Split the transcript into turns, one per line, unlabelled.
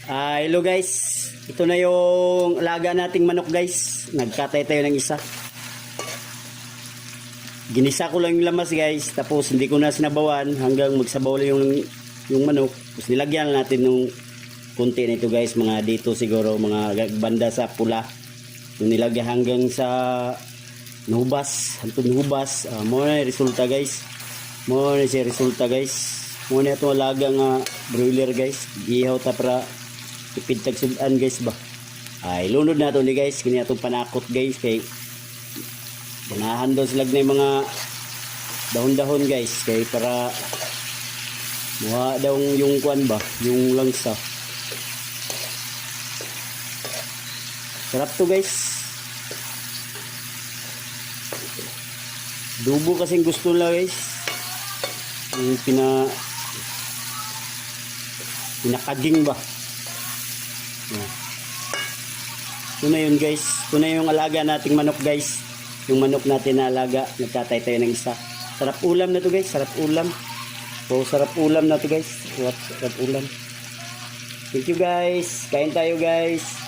Hello guys, ito na yung alaga nating manok guys. Nagkatay tayo ng isa. Ginisa ko lang yung lamas guys, tapos hindi ko na sinabawan hanggang magsabaw lang yung manok. Tapos nilagyan natin ng konti nito guys, mga dito siguro, mga banda sa pula. Yung nilagyan hanggang sa nahubas, hantong nahubas. Muna yung resulta guys. Muna yung resulta guys. Muna itong alaga nga broiler guys. Ihaw ta para ipintag sudan guys ba. Ilunod na ito ni guys. Kini itong panakot guys. Kay ganahan daw sila na yung mga dahon-dahon guys. Kay para muha daw yung kuan ba. Yung langsa. Sarap to guys. Dubo kasing gusto nila guys. Yung pinakaging ba. Ito na yun guys. Ito na yung alaga nating manok guys. Yung manok natin na alaga. Nagtatay tayo ng isa. Sarap ulam na to guys. Sarap ulam. Sarap ulam na to guys. Sarap ulam. Thank you guys. Kain tayo guys.